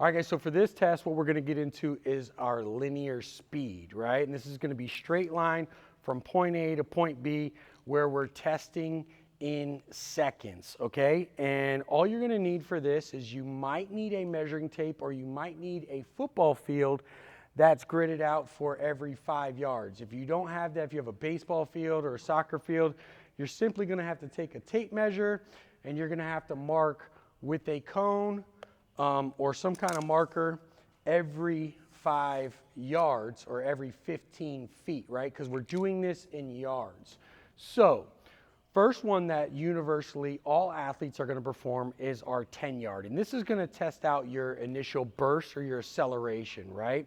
All right, guys, so for this test, what we're going to get into is our linear speed, right? And this is going to be straight line from point A to point B, where we're testing in seconds, okay? And all you're going to need for this is you might need a measuring tape, or you might need a football field that's gridded out for every 5 yards. If you don't have that, if you have a baseball field or a soccer field, you're simply going to have to take a tape measure, and you're going to have to mark with a cone or some kind of marker every 5 yards or every 15 feet, right? Because we're doing this in yards. So first one that universally all athletes are going to perform is our 10-yard. And this is going to test out your initial burst or your acceleration, right?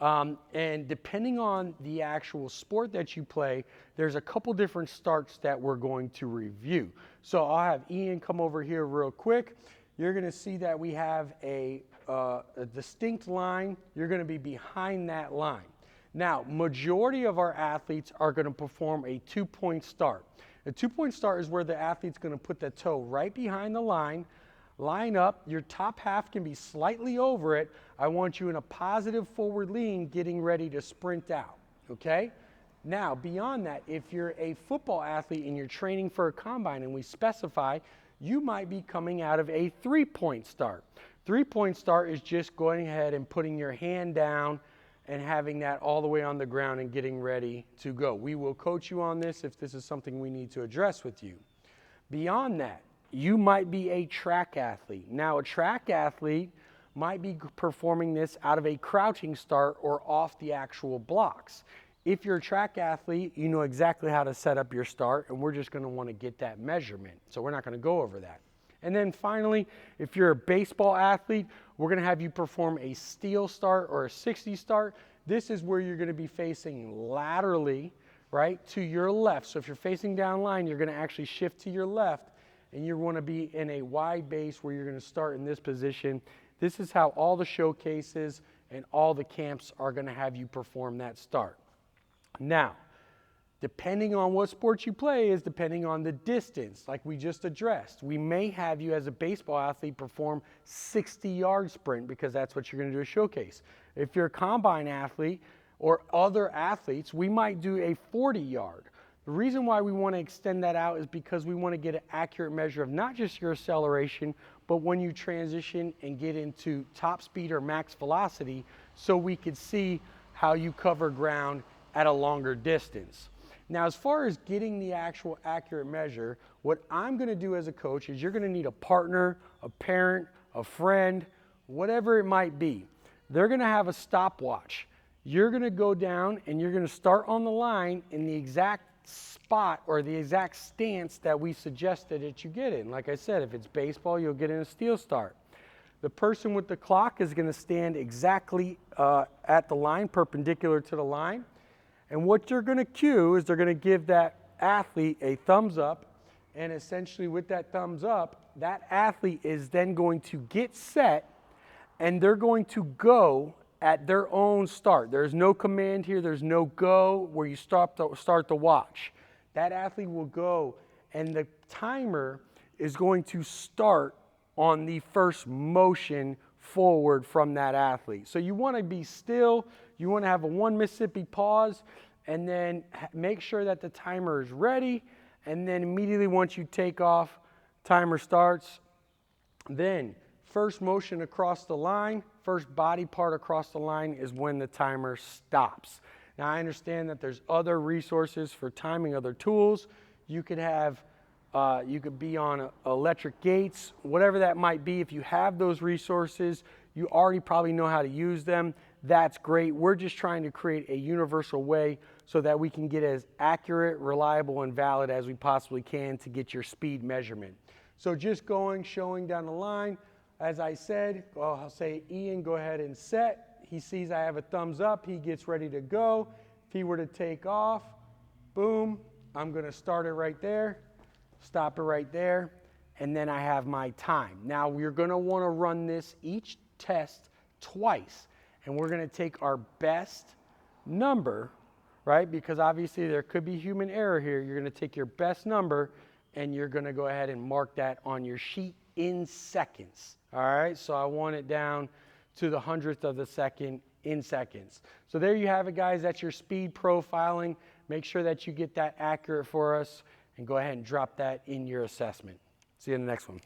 And depending on the actual sport that you play, there's a couple different starts that we're going to review. So I'll have Ian come over here real quick. You're going to see that we have a distinct line. You're going to be behind that line. Now, majority of our athletes are going to perform a 2-point start. A 2-point start is where the athlete's going to put the toe right behind the line, line up. Your top half can be slightly over it. I want you in a positive forward lean, getting ready to sprint out, okay? Now, beyond that, if you're a football athlete and you're training for a combine and we specify, you might be coming out of a 3-point start. 3-point start is just going ahead and putting your hand down and having that all the way on the ground and getting ready to go. We will coach you on this if this is something we need to address with you. Beyond that, you might be a track athlete. Now, a track athlete might be performing this out of a crouching start or off the actual blocks. If you're a track athlete, you know exactly how to set up your start, and we're just going to want to get that measurement. So we're not going to go over that. And then finally, if you're a baseball athlete, we're going to have you perform a steel start or a 60 start. This is where you're going to be facing laterally, right, to your left. So if you're facing down line, you're going to actually shift to your left, and you want to be in a wide base where you're going to start in this position. This is how all the showcases and all the camps are going to have you perform that start. Now, depending on what sport you play is depending on the distance, like we just addressed. We may have you as a baseball athlete perform 60-yard sprint because that's what you're going to do a showcase. If you're a combine athlete or other athletes, we might do a 40-yard. The reason why we want to extend that out is because we want to get an accurate measure of not just your acceleration, but when you transition and get into top speed or max velocity, so we could see how you cover ground at a longer distance. Now, as far as getting the actual accurate measure, what I'm going to do as a coach is you're going to need a partner, a parent, a friend, whatever it might be. They're going to have a stopwatch. You're going to go down and you're going to start on the line in the exact spot or the exact stance that we suggested that you get in. Like I said, if it's baseball, you'll get in a steel start. The person with the clock is going to stand exactly at the line, perpendicular to the line. And what you're going to cue is they're going to give that athlete a thumbs up, and essentially with that thumbs up, that athlete is then going to get set, and they're going to go at their own start. There's no command here. There's no go where you start the watch. That athlete will go, and the timer is going to start on the first motion forward from that athlete. So you want to be still. You want to have a 1 Mississippi pause, and then make sure that the timer is ready. And then immediately once you take off, timer starts. Then first motion across the line, first body part across the line is when the timer stops. Now, I understand that there's other resources for timing, other tools. You could have, you could be on electric gates, whatever that might be. If you have those resources, you already probably know how to use them. That's great. We're just trying to create a universal way so that we can get as accurate, reliable, and valid as we possibly can to get your speed measurement. So just showing down the line. As I said, I'll say, Ian, go ahead and set. He sees I have a thumbs up. He gets ready to go. If he were to take off, boom, I'm going to start it right there, stop it right there, and then I have my time. Now, we're going to want to run this each test twice, and we're going to take our best number, right? Because obviously there could be human error here. You're going to take your best number, and you're going to go ahead and mark that on your sheet in seconds. All right, so I want it down to the 100th of the second in seconds. So there you have it, guys. That's your speed profiling. Make sure that you get that accurate for us, and go ahead and drop that in your assessment. See you in the next one.